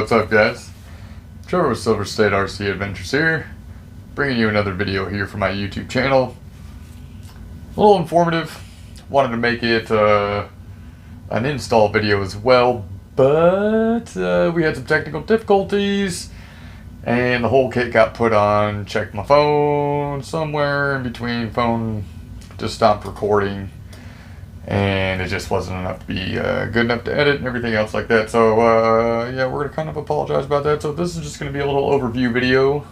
what's up guys? Trevor with Silver State RC Adventures here, bringing you another video here from my YouTube channel. A little informative, wanted to make it an install video as well, but we had some technical difficulties and the whole kit got put on. Checked my phone, somewhere in between phone just stopped recording, and it just wasn't enough to be good enough to edit and everything else like that. So yeah, we're gonna kind of apologize about that. So this is just gonna be a little overview video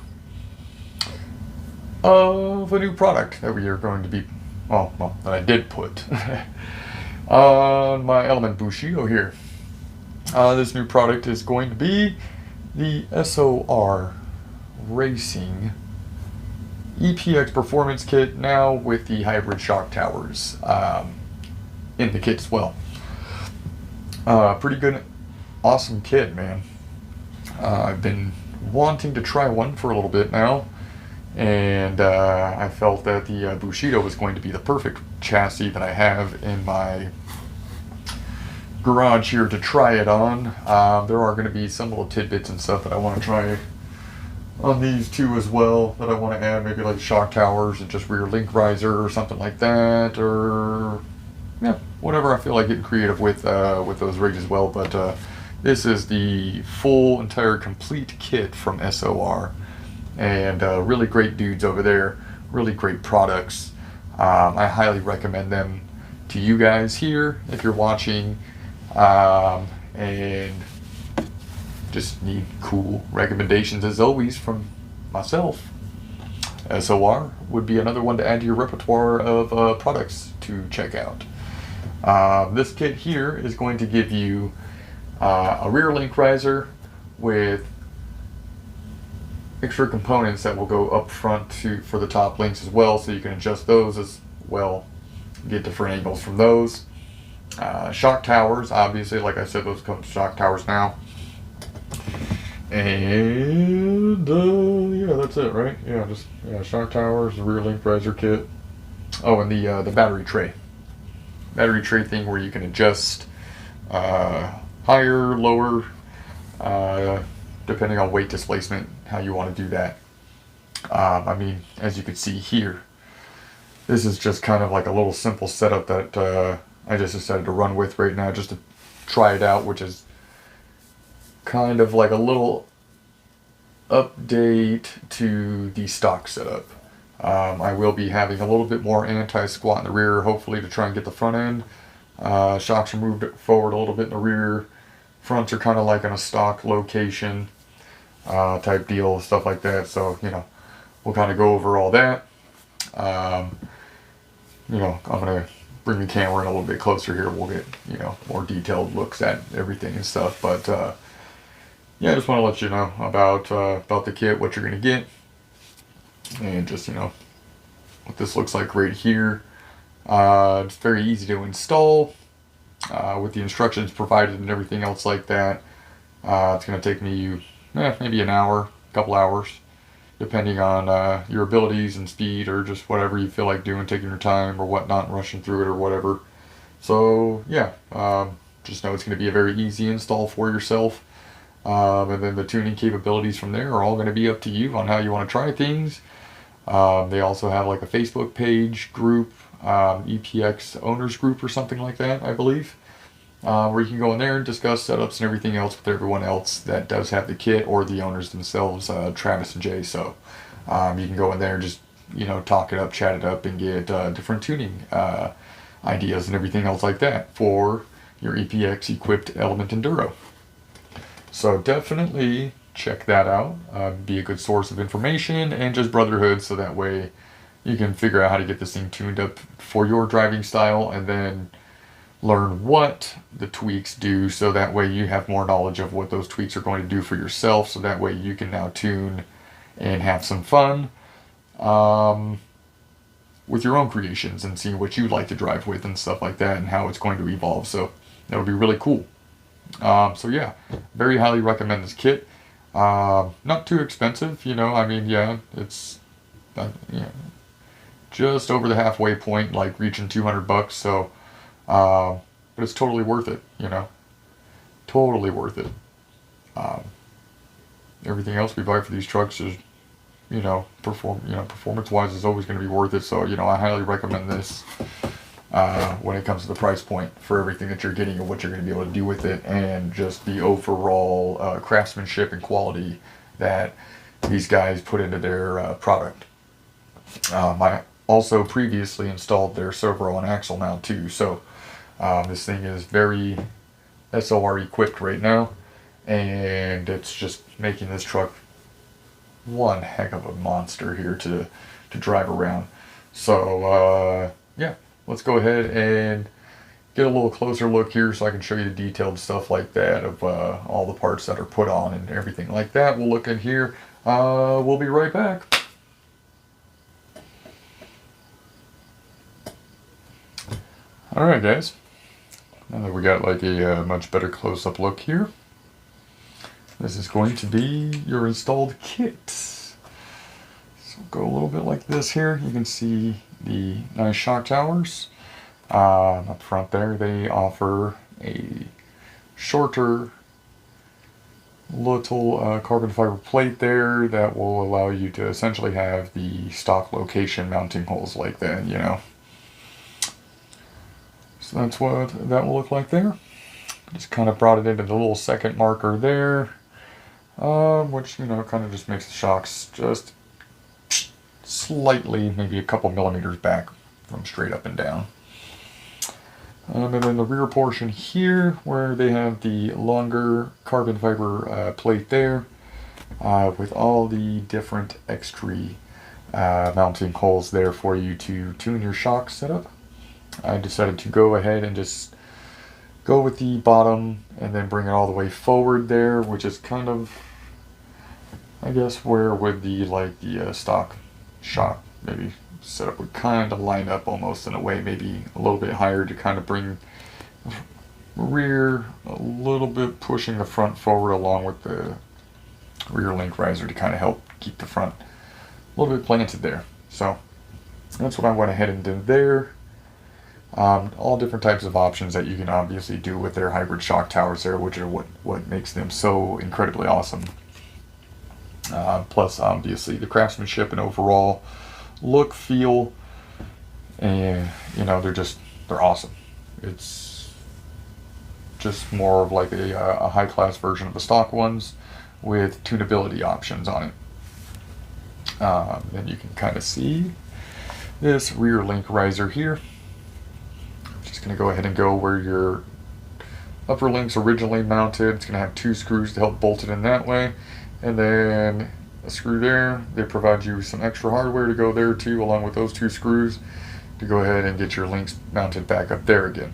of a new product that we are going to be, well that I did put on my Element Bushido here. This new product is going to be the SOR Racing EPX Performance Kit, now with the hybrid shock towers in the kit as well. Pretty good, awesome kit, man. I've been wanting to try one for a little bit now, and I felt that the Bushido was going to be the perfect chassis that I have in my garage here to try it on. There are going to be some little tidbits and stuff that I want to try on these two as well, that I want to add, maybe like shock towers and just rear link riser or something like that, or yeah, whatever I feel like getting creative with those rigs as well. But this is the full, entire, complete kit from SOR, and really great dudes over there, really great products. I highly recommend them to you guys here if you're watching, and just need cool recommendations as always from myself. SOR would be another one to add to your repertoire of products to check out. This kit here is going to give you a rear link riser with extra components that will go up front for the top links as well, so you can adjust those as well, get different angles from those. Shock towers, obviously, like I said, those come with shock towers now. And yeah, that's it, right? Yeah, just shock towers, the rear link riser kit. Oh, and the battery tray thing where you can adjust higher, lower, depending on weight displacement, how you want to do that. I mean, as you can see here, this is just kind of like a little simple setup that I just decided to run with right now, just to try it out, which is kind of like a little update to the stock setup. I will be having a little bit more anti-squat in the rear, hopefully, to try and get the front end. Shocks are moved forward a little bit in the rear. Fronts are kind of like in a stock location type deal, stuff like that. So, you know, we'll kind of go over all that. You know, I'm going to bring the camera in a little bit closer here. We'll get, you know, more detailed looks at everything and stuff. But yeah, I just want to let you know about the kit, what you're going to get, and just, you know, what this looks like right here. It's very easy to install with the instructions provided and everything else like that. It's going to take me maybe an hour, a couple hours, depending on your abilities and speed, or just whatever you feel like doing, taking your time or whatnot, rushing through it or whatever. So yeah, just know it's going to be a very easy install for yourself. And then the tuning capabilities from there are all going to be up to you on how you want to try things. They also have like a Facebook page group, EPX owners group or something like that, I believe, where you can go in there and discuss setups and everything else with everyone else that does have the kit, or the owners themselves, Travis and Jay. So you can go in there and just, you know, talk it up, chat it up, and get different tuning ideas and everything else like that for your EPX equipped Element Enduro. So definitely check that out. Be a good source of information and just brotherhood, so that way you can figure out how to get this thing tuned up for your driving style, and then learn what the tweaks do, so that way you have more knowledge of what those tweaks are going to do for yourself, so that way you can now tune and have some fun with your own creations and seeing what you like to drive with and stuff like that, and how it's going to evolve. So that'll be really cool. So yeah, very highly recommend this kit. Not too expensive, you know, I mean, yeah, it's just over the halfway point, like reaching 200 bucks. So, but it's totally worth it, you know, totally worth it. everything else we buy for these trucks is, performance-wise is always going to be worth it. So, I highly recommend this when it comes to the price point for everything that you're getting and what you're going to be able to do with it, and just the overall craftsmanship and quality that these guys put into their product. I also previously installed their servo and axle mount too, so this thing is very SOR equipped right now, and it's just making this truck one heck of a monster here to drive around. So yeah, let's go ahead and get a little closer look here so I can show you the detailed stuff like that of all the parts that are put on and everything like that. We'll look in here. We'll be right back. Alright guys, now that we got like a much better close-up look here, this is going to be your installed kit. So go a little bit like this here. You can see the nice shock towers. Up front there, they offer a shorter little carbon fiber plate there that will allow you to essentially have the stock location mounting holes like that, So that's what that will look like there. Just kind of brought it into the little second marker there, which, kind of just makes the shocks just slightly, maybe a couple millimeters back from straight up and down. And then the rear portion here, where they have the longer carbon fiber plate there, with all the different extra mounting holes there for you to tune your shock setup. I decided to go ahead and just go with the bottom and then bring it all the way forward there, which is kind of, I guess, where would the stock shock maybe setup would kind of line up almost in a way, maybe a little bit higher to kind of bring rear a little bit, pushing the front forward along with the rear link riser to kind of help keep the front a little bit planted there. So that's what I went ahead and did there. All different types of options that you can obviously do with their hybrid shock towers there, which are what makes them so incredibly awesome. Plus obviously the craftsmanship and overall look, feel, and they're awesome. It's just more of like a high-class version of the stock ones with tunability options on it. And you can kind of see this rear link riser here. Just going to go ahead and go where your upper link's originally mounted. It's going to have 2 screws to help bolt it in that way, and then a screw there. They provide you some extra hardware to go there too, along with those 2 screws to go ahead and get your links mounted back up there again.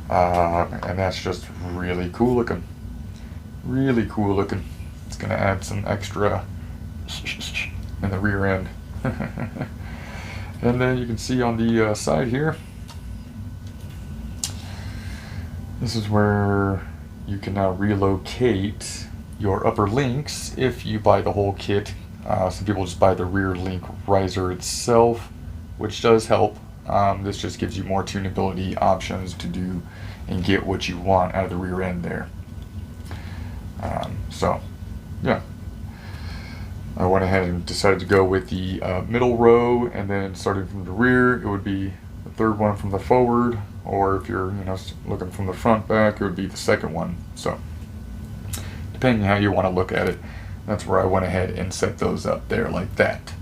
And that's just really cool looking. Really cool looking. It's going to add some extra in the rear end. And then you can see on the side here, this is where you can now relocate your upper links if you buy the whole kit. Some people just buy the rear link riser itself, which does help. This just gives you more tunability options to do and get what you want out of the rear end there. So yeah, I went ahead and decided to go with the middle row, and then starting from the rear, it would be the third one from the forward, or if you're looking from the front back, it would be the second one. So depending how you want to look at it, that's where I went ahead and set those up there like that.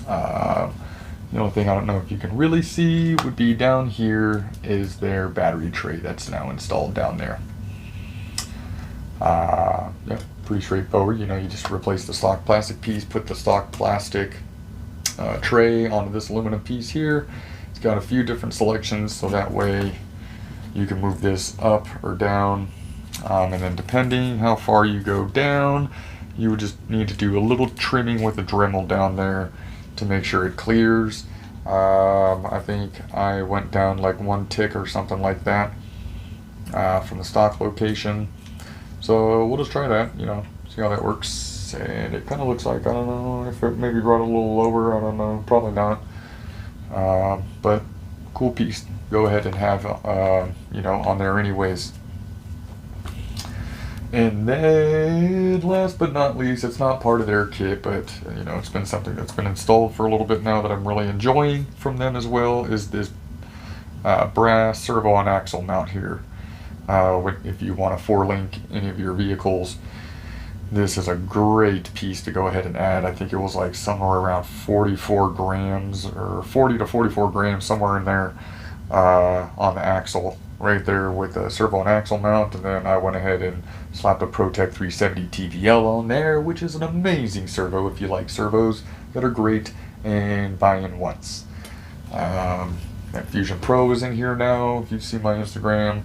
The only thing I don't know if you can really see would be down here is their battery tray that's now installed down there. Yeah, pretty straightforward. You just replace the stock plastic piece, put the stock plastic tray onto this aluminum piece here. It's got a few different selections, so that way you can move this up or down. And then depending how far you go down, you would just need to do a little trimming with a Dremel down there to make sure it clears. I think I went down like 1 tick or something like that from the stock location. So we'll just try that, see how that works. And it kind of looks like, I don't know if it maybe brought a little lower, I don't know, probably not. But cool piece. Go ahead and have, on there anyways. And then, last but not least, it's not part of their kit, but you know, it's been something that's been installed for a little bit now that I'm really enjoying from them as well, is this brass servo on axle mount here. If you want to 4-link any of your vehicles, this is a great piece to go ahead and add. I think it was like somewhere around 44 grams or 40 to 44 grams, somewhere in there, on the axle right there with a servo and axle mount. And then I went ahead and slapped a ProTech 370 TVL on there, which is an amazing servo if you like servos that are great and buy in once. That Fusion Pro is in here now, if you've seen my Instagram.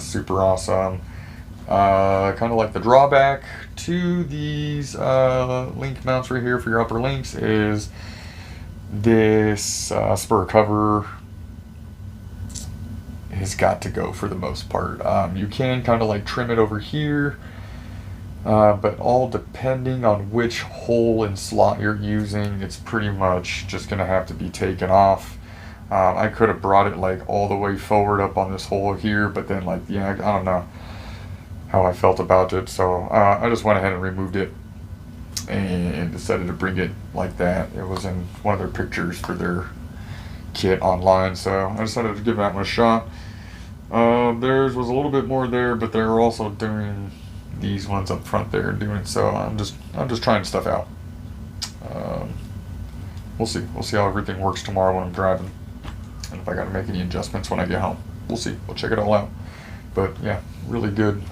Super awesome. Kind of like the drawback to these link mounts right here for your upper links is this spur cover has got to go for the most part. You can kind of like trim it over here, but all depending on which hole and slot you're using, it's pretty much just gonna have to be taken off. I could have brought it like all the way forward up on this hole here, but then like, yeah, I don't know how I felt about it, so I just went ahead and removed it and decided to bring it like that. It was in one of their pictures for their kit online, so I decided to give that one a shot. Theirs was a little bit more there, but they're also doing these ones up front there doing so. I'm just trying stuff out. We'll see how everything works tomorrow when I'm driving, and if I got to make any adjustments when I get home. We'll see. We'll check it all out. But yeah, really good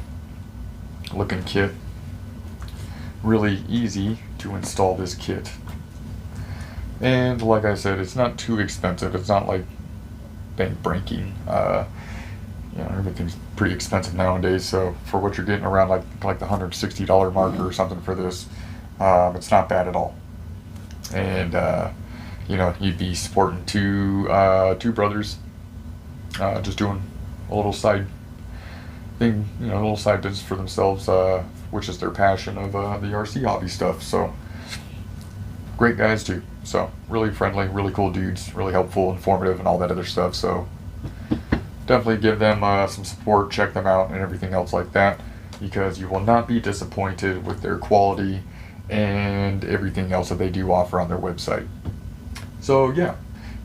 looking kit. Really easy to install this kit. And like I said, it's not too expensive. It's not like bank breaking. You know, everything's pretty expensive nowadays. So for what you're getting around like the $160 marker or something for this, it's not bad at all. And you know, you'd be supporting two brothers, just doing a little side thing, you know, a little side business for themselves, which is their passion of the RC hobby stuff. So great guys too. So really friendly, really cool dudes, really helpful, informative, and all that other stuff. So definitely give them some support, check them out, and everything else like that, because you will not be disappointed with their quality and everything else that they do offer on their website. So yeah,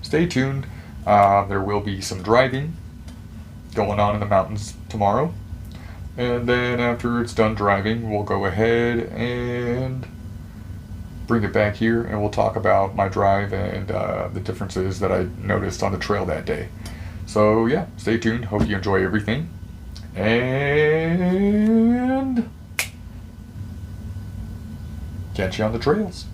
stay tuned. There will be some driving going on in the mountains tomorrow, and then after it's done driving, we'll go ahead and bring it back here, and we'll talk about my drive and the differences that I noticed on the trail that day. So yeah, stay tuned. Hope you enjoy everything, and catch you on the trails.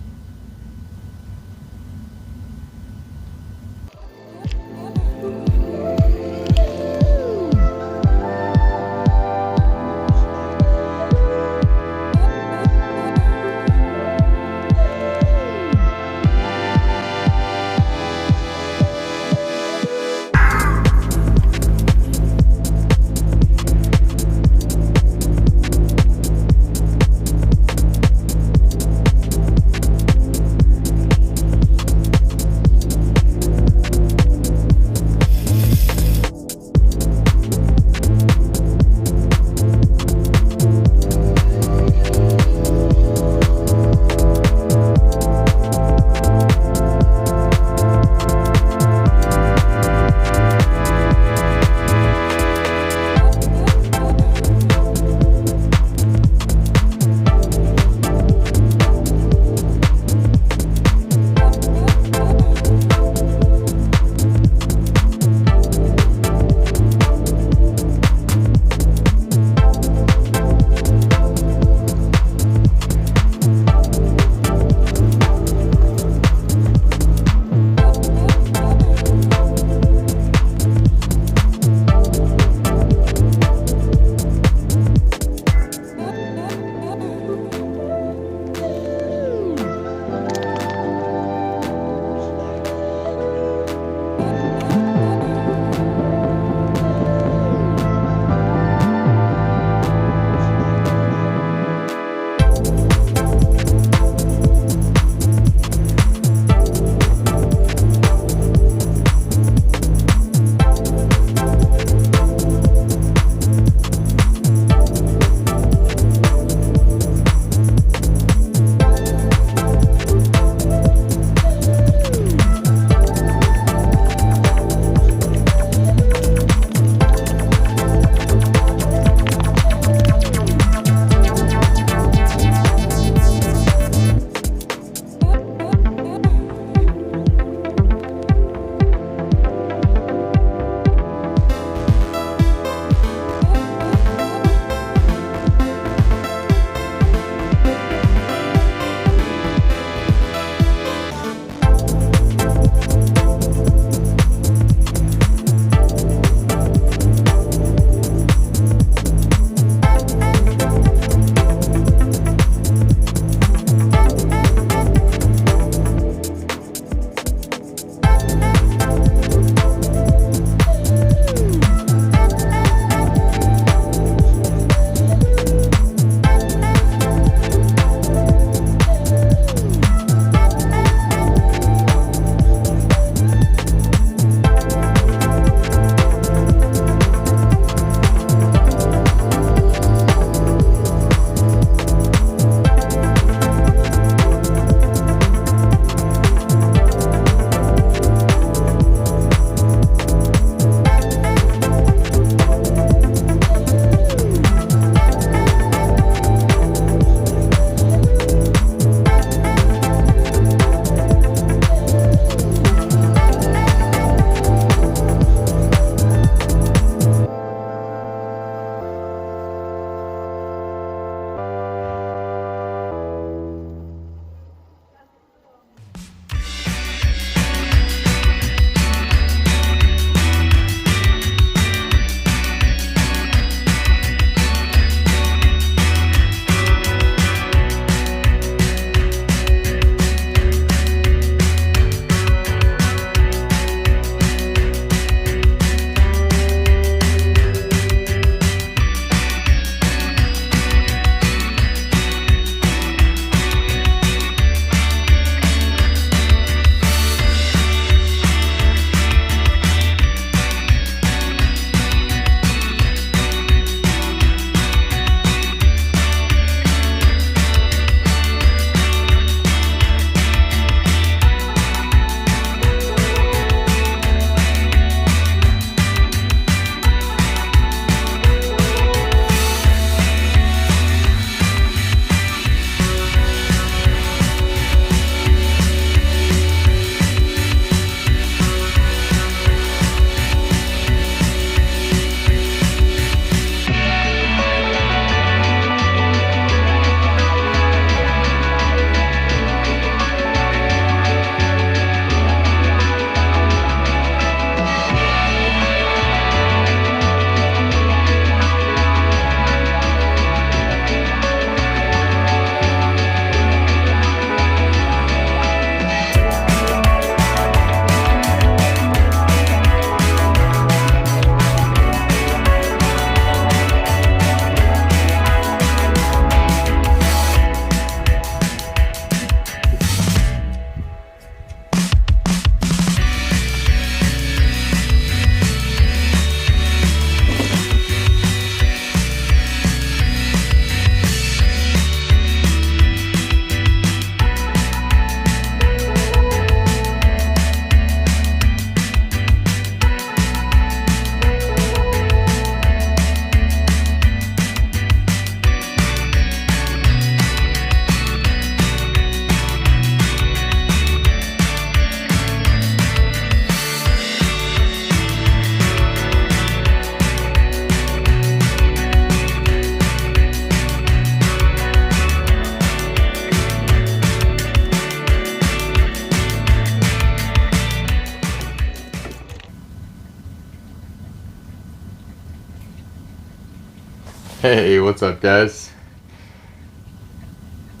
Hey, what's up, guys?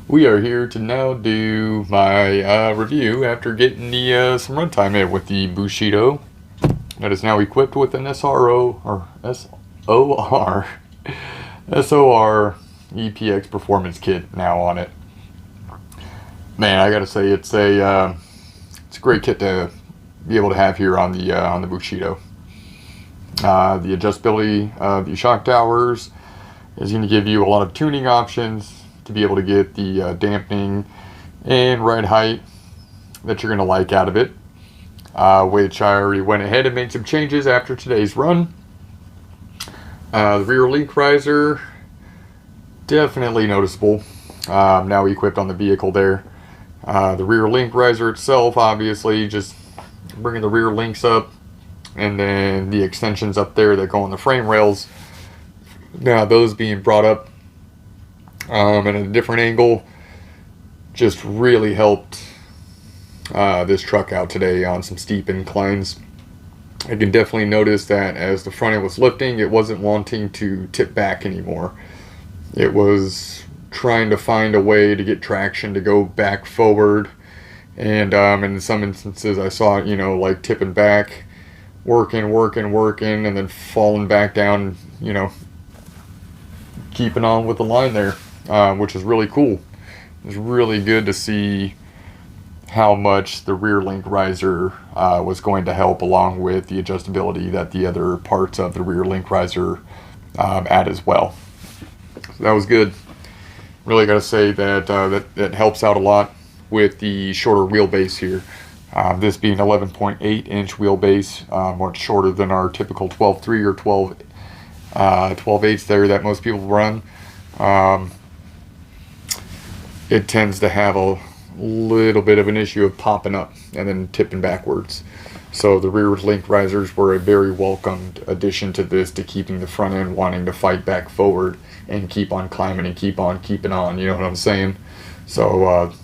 We are here to now do my review after getting the some runtime in with the Bushido that is now equipped with an SRO or SOR SOR EPX performance kit now on it. Man, I gotta say it's a great kit to be able to have here on the Bushido. The adjustability of the shock towers is going to give you a lot of tuning options to be able to get the dampening and ride height that you're going to like out of it, which I already went ahead and made some changes after today's run. The rear link riser, definitely noticeable, now equipped on the vehicle there. The rear link riser itself, obviously, just bringing the rear links up, and then the extensions up there that go on the frame rails. Now those being brought up at a different angle just really helped this truck out today on some steep inclines. I can definitely notice that as the front end was lifting, it wasn't wanting to tip back anymore. It was trying to find a way to get traction to go back forward, and in some instances I saw it, like tipping back, working, and then falling back down, keeping on with the line there, which is really cool. It's really good to see how much the rear link riser was going to help, along with the adjustability that the other parts of the rear link riser add as well. So that was good. Really got to say that that helps out a lot with the shorter wheelbase here. This being 11.8 inch wheelbase, much shorter than our typical 12.3 or 12.8 there that most people run. It tends to have a little bit of an issue of popping up and then tipping backwards. So the rear link risers were a very welcomed addition to this, to keeping the front end wanting to fight back forward and keep on climbing and keep on keeping on, you know what I'm saying? So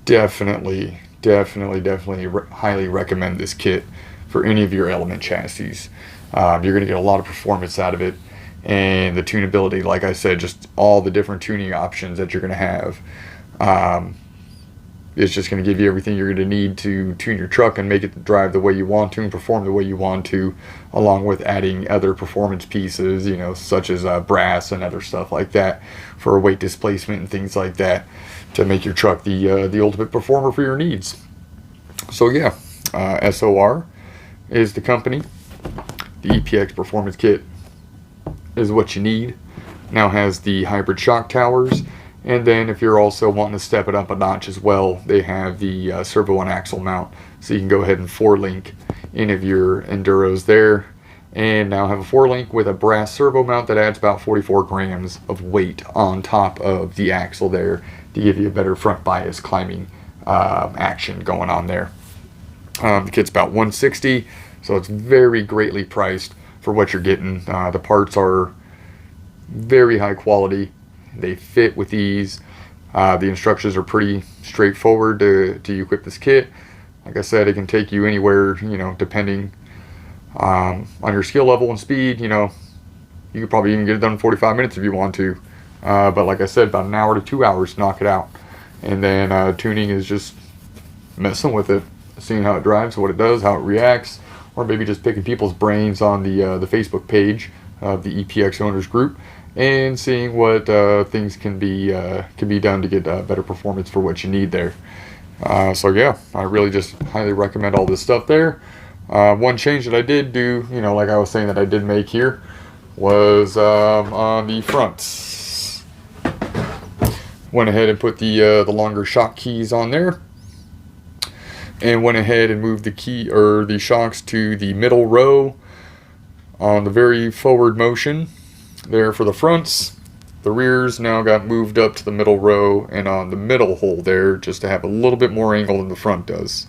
definitely highly recommend this kit for any of your Element chassis. You're going to get a lot of performance out of it, and the tunability, like I said, just all the different tuning options that you're going to have. It's just going to give you everything you're going to need to tune your truck and make it drive the way you want to and perform the way you want to, along with adding other performance pieces, such as brass and other stuff like that for weight displacement and things like that, to make your truck the ultimate performer for your needs. So yeah, SOR is the company. The EPX performance kit is what you need. Now has the hybrid shock towers, and then if you're also wanting to step it up a notch as well, they have the servo and axle mount, so you can go ahead and 4-link any of your Enduros there, and now have a 4-link with a brass servo mount that adds about 44 grams of weight on top of the axle there, to give you a better front bias climbing action going on there. The kit's about $160, so it's very greatly priced for what you're getting. The parts are very high quality. They fit with ease. The instructions are pretty straightforward to equip this kit. Like I said, it can take you anywhere, depending on your skill level and speed. You could probably even get it done in 45 minutes if you want to. But like I said, about an hour to 2 hours to knock it out. And then tuning is just messing with it, seeing how it drives, what it does, how it reacts, or maybe just picking people's brains on the Facebook page of the EPX owners group, and seeing what things can be done to get better performance for what you need there. So yeah, I really just highly recommend all this stuff there. One change that I did do, like I was saying that I did make here, was on the fronts. Went ahead and put the longer shock keys on there, and went ahead and moved the shocks to the middle row on the very forward motion there for the fronts. The rears now got moved up to the middle row and on the middle hole there, just to have a little bit more angle than the front does.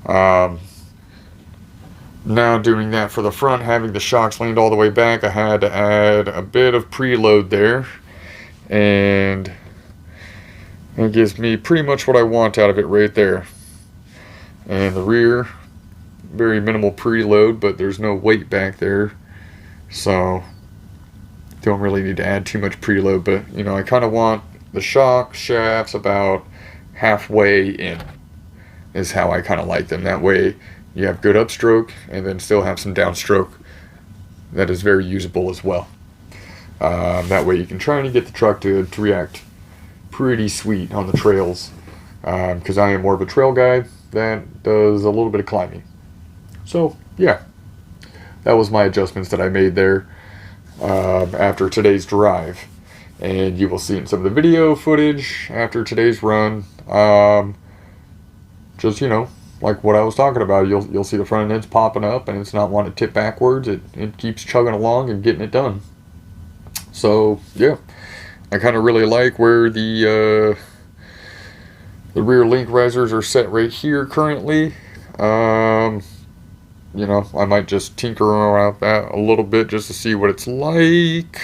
Now doing that for the front, having the shocks leaned all the way back, I had to add a bit of preload there, and it gives me pretty much what I want out of it right there. And the rear, very minimal preload, but there's no weight back there, so don't really need to add too much preload, but you know, I kind of want the shock shafts about halfway in is how I kind of like them. That way you have good upstroke and then still have some downstroke that is very usable as well. That way you can try and get the truck to react pretty sweet on the trails, because I am more of a trail guy that does a little bit of climbing. So yeah, that was my adjustments that I made there after today's drive, and you will see in some of the video footage after today's run, just, you know, like what I was talking about. You'll see the front end's popping up and it's not wanting to tip backwards. It keeps chugging along and getting it done. So yeah, I kind of really like where the rear link risers are set right here currently. You know, I might just tinker around that a little bit just to see what it's like.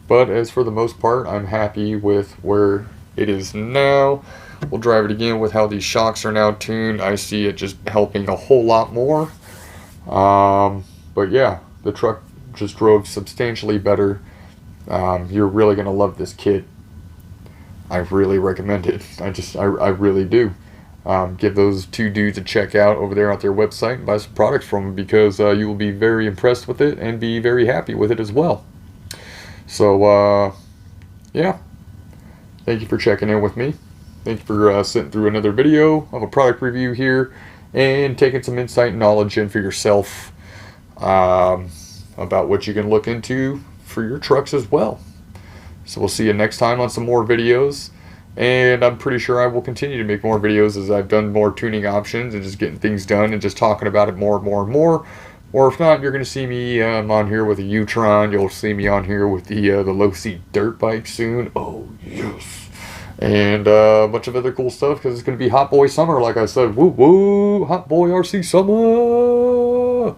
But as for the most part, I'm happy with where it is now. We'll drive it again with how these shocks are now tuned. I see it just helping a whole lot more. But yeah, the truck just drove substantially better. You're really going to love this kit. I really recommend it. I really do. Give those two dudes a check out over there at their website and buy some products from them, because you will be very impressed with it and be very happy with it as well. So, yeah. Thank you for checking in with me. Thank you for sitting through another video of a product review here and taking some insight and knowledge in for yourself about what you can look into for your trucks as well. So we'll see you next time on some more videos, and I'm pretty sure I will continue to make more videos as I've done more tuning options and just getting things done and just talking about it more and more and more. Or if not, you're going to see me on here with a U-Tron. You'll see me on here with the low-seat dirt bike soon. Oh, yes. And a bunch of other cool stuff, because it's going to be Hot Boy Summer, like I said. Woo woo! Hot Boy RC Summer!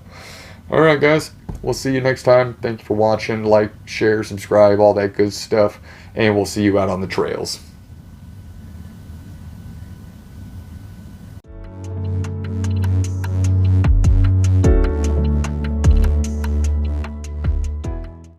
Alright, guys. We'll see you next time. Thank you for watching. Like, share, subscribe, all that good stuff. And we'll see you out on the trails.